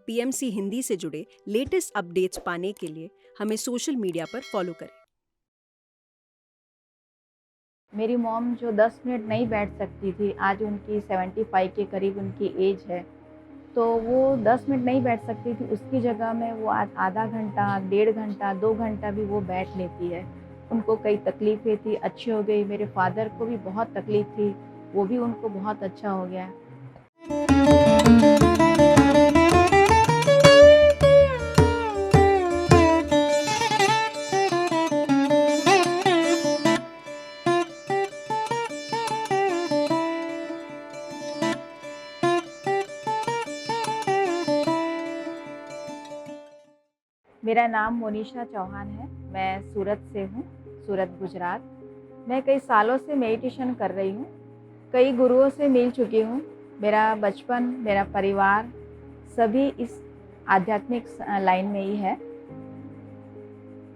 PMC Hindi से जुड़े latest updates पाने के लिए हमें सोशल मीडिया पर फॉलो करें। मेरी मॉम जो 10 मिनट नहीं बैठ सकती थी, आज उनकी 75 के करीब उनकी एज है, तो वो 10 मिनट नहीं बैठ सकती थी, उसकी जगह में वो आज आधा घंटा, डेढ़ घंटा, 2 घंटा भी वो बैठ लेती है। उनको कई तकलीफ़ें थी, अच्छी हो गई। मेरे फ़ादर को भी बहुत तकलीफ़ थी, वो भी उनको बहुत अच्छा हो गया। मेरा नाम मोनिशा चौहान है, मैं सूरत से हूँ, सूरत गुजरात। मैं कई सालों से मेडिटेशन कर रही हूँ, कई गुरुओं से मिल चुकी हूँ। मेरा बचपन, मेरा परिवार सभी इस आध्यात्मिक लाइन में ही है।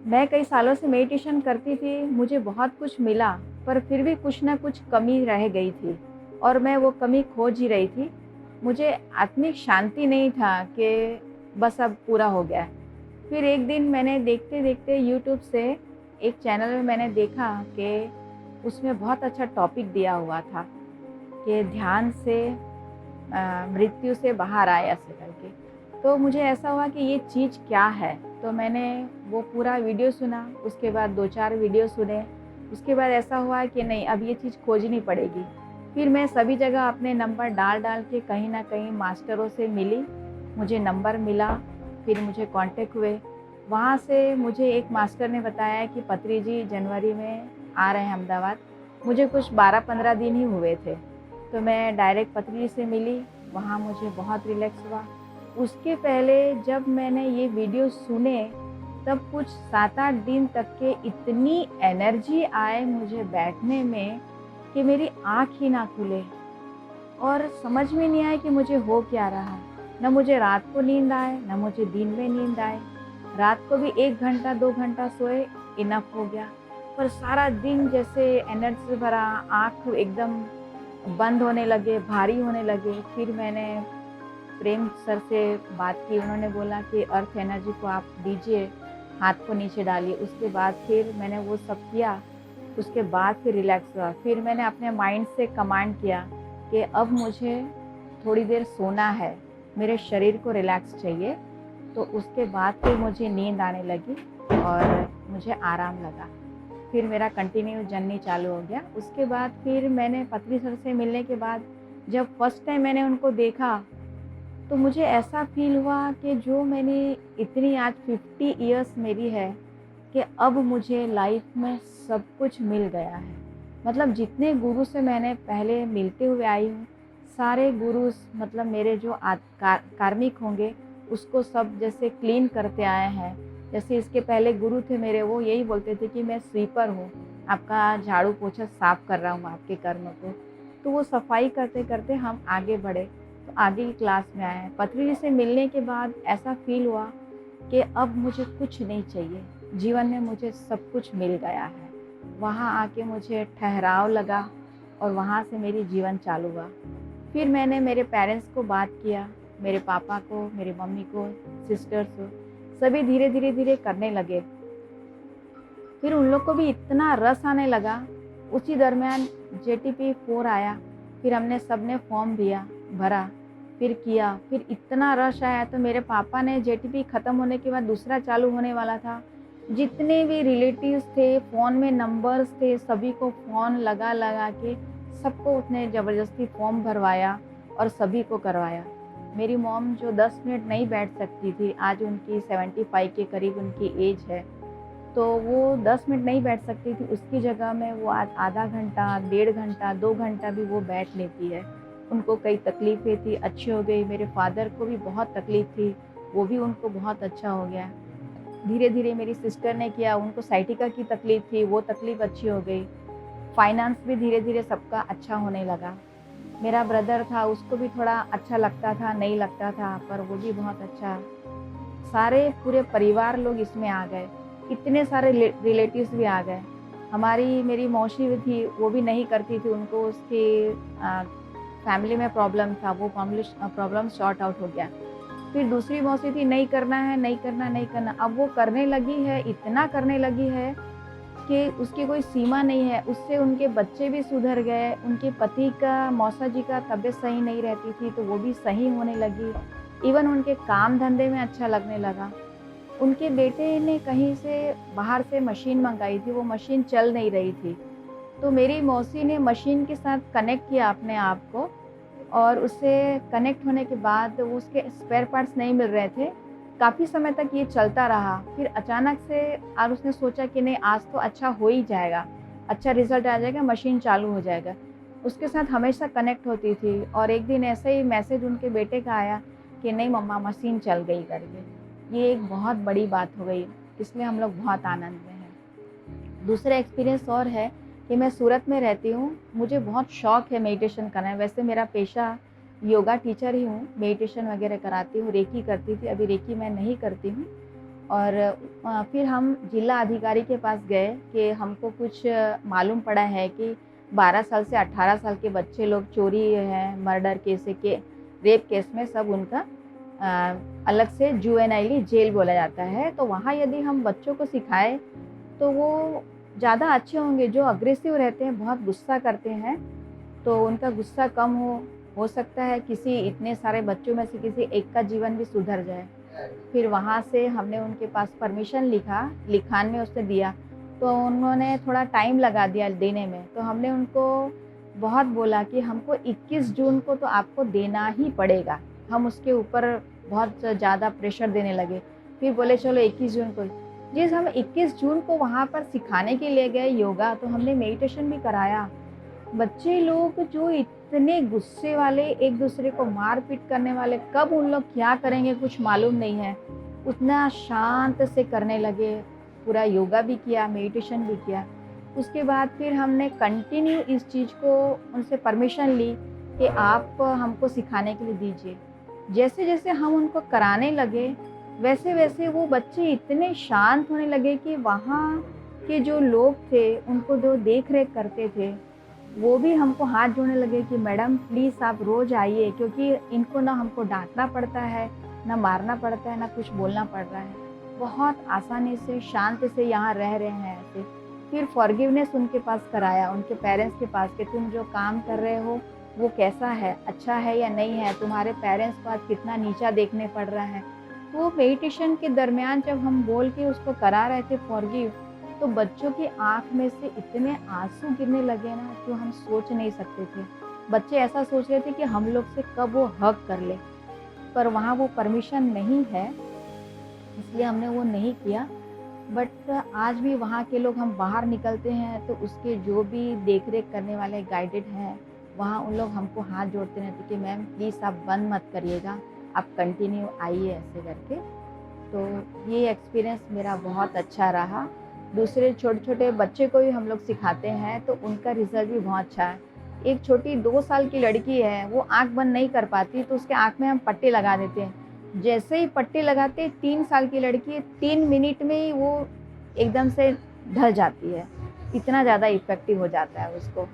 मैं कई सालों से मेडिटेशन करती थी, मुझे बहुत कुछ मिला, पर फिर भी कुछ ना कुछ कमी रह गई थी और मैं वो कमी खोज ही रही थी। मुझे आत्मिक शांति नहीं था कि बस अब पूरा हो गया है। फिर एक दिन मैंने देखते-देखते यूट्यूब से एक चैनल में मैंने देखा कि उसमें बहुत अच्छा टॉपिक दिया हुआ था कि ध्यान से मृत्यु से बाहर आए ऐसे करके। तो मुझे ऐसा हुआ कि ये चीज़ क्या है? तो मैंने वो पूरा वीडियो सुना, उसके बाद 2-4 वीडियो सुने, उसके बाद ऐसा हुआ कि नहीं, अब ये चीज़ खोजनी पड़ेगी। फिर मैं सभी जगह अपने नंबर डाल-डाल के कहीं न कहीं मास्टरों से मिली, मुझे नंबर मिला, फिर मुझे कॉन्टैक्ट हुए। वहाँ से मुझे एक मास्टर ने बताया कि पत्री जी जनवरी में आ रहे हैं अहमदाबाद। मुझे कुछ 12-15 दिन ही हुए थे, तो मैं डायरेक्ट पत्री जी से मिली, वहाँ मुझे बहुत रिलैक्स हुआ। उसके पहले जब मैंने ये वीडियो सुने, तब कुछ 7-8 दिन तक के इतनी एनर्जी आए मुझे बैठने में कि मेरी आँख ही ना खुले और समझ में नहीं आया कि मुझे हो क्या रहा है। ना मुझे रात को नींद आए, ना मुझे दिन में नींद आए। रात को भी 1 घंटा 2 घंटा सोए, इनफ हो गया। पर सारा दिन जैसे एनर्जी से भरा, आँख एकदम बंद होने लगे, भारी होने लगे। फिर मैंने प्रेम सर से बात की, उन्होंने बोला कि अर्थ एनर्जी को आप दीजिए, हाथ को नीचे डालिए। उसके बाद फिर मैंने वो सब किया, उसके बाद फिर रिलैक्स हुआ। फिर मैंने अपने माइंड से कमांड किया कि अब मुझे थोड़ी देर सोना है, मेरे शरीर को रिलैक्स चाहिए। तो उसके बाद फिर मुझे नींद आने लगी और मुझे आराम लगा। फिर मेरा कंटिन्यू जर्नी चालू हो गया। उसके बाद फिर मैंने पत्री सर से मिलने के बाद जब फर्स्ट टाइम मैंने उनको देखा, तो मुझे ऐसा फ़ील हुआ कि जो मैंने इतनी आज 50 इयर्स मेरी है कि अब मुझे लाइफ़ में सब कुछ मिल गया है। मतलब जितने गुरु से मैंने पहले मिलते हुए आई हूँ, सारे गुरुज़ मतलब मेरे जो कार्मिक होंगे, उसको सब जैसे क्लीन करते आए हैं। जैसे इसके पहले गुरु थे मेरे, वो यही बोलते थे कि मैं स्वीपर हूँ, आपका झाड़ू पोछा साफ़ कर रहा हूँ आपके कर्म को। तो वो सफाई करते-करते हम आगे बढ़े, तो आगे की क्लास में आए हैं। पत्री जी से मिलने के बाद ऐसा फ़ील हुआ कि अब मुझे कुछ नहीं चाहिए, जीवन में मुझे सब कुछ मिल गया है। वहाँ आके मुझे ठहराव लगा और वहाँ से मेरी जीवन चालू हुआ। फिर मैंने मेरे पेरेंट्स को बात किया, मेरे पापा को, मेरी मम्मी को, सिस्टर्स को, सभी धीरे-धीरे करने लगे। फिर उन लोग को भी इतना रस आने लगा। उसी दरमियान जेटीपी 4 आया, फिर हमने सबने फॉर्म भरा, फिर किया, फिर इतना रश आया तो मेरे पापा ने जेटीपी ख़त्म होने के बाद दूसरा चालू होने वाला था। जितने भी रिलेटिव्स थे, फ़ोन में नंबर्स थे, सभी को फ़ोन लगा के सबको उसने ज़बरदस्ती फॉर्म भरवाया और सभी को करवाया। मेरी मॉम जो 10 मिनट नहीं बैठ सकती थी, आज उनकी 75 के करीब उनकी एज है, तो वो 10 मिनट नहीं बैठ सकती थी, उसकी जगह में वो आज आधा घंटा, डेढ़ घंटा, 2 घंटा भी वो बैठ लेती है। उनको कई तकलीफ़ें थी, अच्छी हो गई। मेरे फ़ादर को भी बहुत तकलीफ़ थी, वो भी उनको बहुत अच्छा हो गया। धीरे-धीरे मेरी सिस्टर ने किया, उनको साइटिका की तकलीफ़ थी, वो तकलीफ़ अच्छी हो गई। फाइनेंस भी धीरे-धीरे सबका अच्छा होने लगा। मेरा ब्रदर था, उसको भी थोड़ा अच्छा लगता था, नहीं लगता था, पर वो भी बहुत अच्छा। सारे पूरे परिवार लोग इसमें आ गए, इतने सारे रिलेटिव्स भी आ गए। हमारी मेरी मौसी थी, वो भी नहीं करती थी, उनको उसकी फैमिली में प्रॉब्लम था, वो प्रॉब्लम सॉर्ट आउट हो गया। फिर दूसरी मौसी थी, नहीं करना है, नहीं करना, नहीं करना। अब वो करने लगी है, इतना करने लगी है कि उसकी कोई सीमा नहीं है। उससे उनके बच्चे भी सुधर गए, उनके पति का, मौसा जी का तबीयत सही नहीं रहती थी तो वो भी सही होने लगी। इवन उनके काम धंधे में अच्छा लगने लगा। उनके बेटे ने कहीं से बाहर से मशीन मंगाई थी, वो मशीन चल नहीं रही थी। तो मेरी मौसी ने मशीन के साथ कनेक्ट किया अपने आप को, और उससे कनेक्ट होने के बाद उसके स्पेयर पार्ट्स नहीं मिल रहे थे। काफ़ी समय तक ये चलता रहा। फिर अचानक से आज उसने सोचा कि नहीं, आज तो अच्छा हो ही जाएगा, अच्छा रिज़ल्ट आ जाएगा, मशीन चालू हो जाएगा। उसके साथ हमेशा कनेक्ट होती थी और एक दिन ऐसे ही मैसेज उनके बेटे का आया कि नहीं मम्मा, मशीन चल गई करके। ये एक बहुत बड़ी बात हो गई, इसलिए हम लोग बहुत आनंद में हैं। दूसरा एक्सपीरियंस और है कि मैं सूरत में रहती हूँ, मुझे बहुत शौक़ है मेडिटेशन करना है। वैसे मेरा पेशा योगा टीचर ही हूँ, मेडिटेशन वगैरह कराती हूँ, रेकी करती थी, अभी रेकी मैं नहीं करती हूँ। और फिर हम जिला अधिकारी के पास गए कि हमको कुछ मालूम पड़ा है कि 12 साल से 18 साल के बच्चे लोग चोरी हैं, मर्डर केस के, रेप केस में सब उनका अलग से जुवेनाइली जेल बोला जाता है। तो वहाँ यदि हम बच्चों को सिखाएं तो वो ज़्यादा अच्छे होंगे। जो अग्रेसिव रहते हैं, बहुत गुस्सा करते हैं, तो उनका गुस्सा कम हो सकता है किसी इतने सारे बच्चों में से किसी एक का जीवन भी सुधर जाए। फिर वहाँ से हमने उनके पास परमिशन लिखान में उसने दिया, तो उन्होंने थोड़ा टाइम लगा दिया देने में। तो हमने उनको बहुत बोला कि हमको 21 जून को तो आपको देना ही पड़ेगा। हम उसके ऊपर बहुत ज़्यादा प्रेशर देने लगे। फिर बोले चलो 21 जून को। जिस हम 21 जून को वहाँ पर सिखाने के लिए गए योगा, तो हमने मेडिटेशन भी कराया। बच्चे लोग जो इतने गुस्से वाले, एक दूसरे को मार पीट करने वाले, कब उन लोग क्या करेंगे कुछ मालूम नहीं है, उतना शांत से करने लगे। पूरा योगा भी किया, मेडिटेशन भी किया। उसके बाद फिर हमने कंटिन्यू इस चीज़ को उनसे परमिशन ली कि आप हमको सिखाने के लिए दीजिए। जैसे जैसे हम उनको कराने लगे, वैसे वैसे वो बच्चे इतने शांत होने लगे कि वहाँ के जो लोग थे, उनको जो देख रेख करते थे, वो भी हमको हाथ जोड़ने लगे कि मैडम प्लीज़ आप रोज़ आइए, क्योंकि इनको ना हमको डांटना पड़ता है, ना मारना पड़ता है, ना कुछ बोलना पड़ रहा है। बहुत आसानी से, शांत से यहाँ रह रहे हैं ऐसे। फिर फॉरगिवनेस उनके पास कराया, उनके पेरेंट्स के पास, कि तुम जो काम कर रहे हो वो कैसा है, अच्छा है या नहीं है, तुम्हारे पेरेंट्स को आज कितना नीचा देखने पड़ रहा है। तो मेडिटेशन के दरमियान जब हम बोल के उसको करा रहे थे फॉरगिव, तो बच्चों की आँख में से इतने आंसू गिरने लगे ना, जो हम सोच नहीं सकते थे। बच्चे ऐसा सोच रहे थे कि हम लोग से कब वो हग कर ले, पर वहाँ वो परमिशन नहीं है, इसलिए हमने वो नहीं किया। बट आज भी वहाँ के लोग, हम बाहर निकलते हैं तो उसके जो भी देख रेख करने वाले गाइडेड हैं, वहाँ उन लोग हमको हाथ जोड़ते रहते कि मैम प्लीज़ आप बंद मत करिएगा, आप कंटिन्यू आइए ऐसे करके। तो ये एक्सपीरियंस मेरा बहुत अच्छा रहा। दूसरे छोटे छोटे बच्चे को भी हम लोग सिखाते हैं तो उनका रिज़ल्ट भी बहुत अच्छा है। एक छोटी 2 साल की लड़की है, वो आँख बंद नहीं कर पाती, तो उसके आँख में हम पट्टी लगा देते हैं। जैसे ही पट्टी लगाते, 3 साल की लड़की है, 3 मिनट में ही वो एकदम से ढल जाती है, इतना ज़्यादा इफ़ेक्टिव हो जाता है उसको।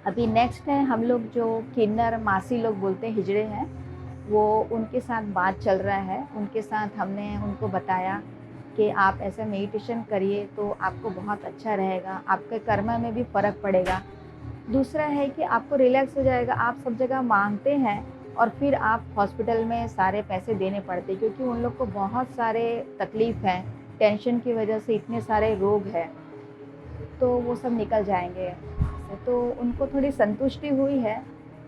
अभी नेक्स्ट है, हम लोग जो किन्नर मासी लोग बोलते हैं, हिजड़े हैं, वो उनके साथ बात चल रहा है। उनके साथ हमने उनको बताया कि आप ऐसे मेडिटेशन करिए तो आपको बहुत अच्छा रहेगा, आपके कर्म में भी फ़र्क पड़ेगा। दूसरा है कि आपको रिलैक्स हो जाएगा। आप सब जगह मांगते हैं और फिर आप हॉस्पिटल में सारे पैसे देने पड़ते, क्योंकि उन लोग को बहुत सारे तकलीफ़ हैं, टेंशन की वजह से इतने सारे रोग हैं, तो वो सब निकल जाएंगे। तो उनको थोड़ी संतुष्टि हुई है,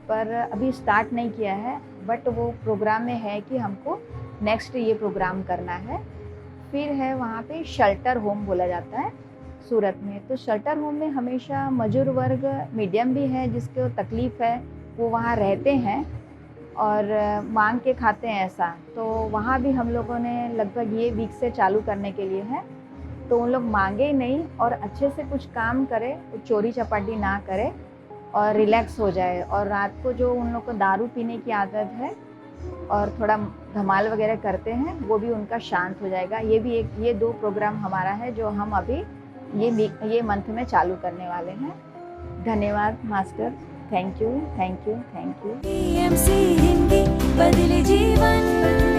पर अभी स्टार्ट नहीं किया है, बट वो प्रोग्राम में है कि हमको नेक्स्ट ये प्रोग्राम करना है। फिर है वहाँ पे शेल्टर होम बोला जाता है सूरत में। तो शेल्टर होम में हमेशा मजदूर वर्ग, मीडियम भी है जिसको तकलीफ़ है, वो वहाँ रहते हैं और मांग के खाते हैं ऐसा। तो वहाँ भी हम लोगों ने लगभग ये वीक से चालू करने के लिए है। तो उन लोग मांगे नहीं और अच्छे से कुछ काम करें, चोरी चपाटी ना करें और रिलैक्स हो जाए। और रात को जो उन लोग को दारू पीने की आदत है और थोड़ा धमाल वगैरह करते हैं, वो भी उनका शांत हो जाएगा। ये 2 प्रोग्राम हमारा है जो हम अभी ये मंथ में चालू करने वाले हैं। धन्यवाद master. Thank you, thank you, thank you. PMC Hindi बदले जीवन।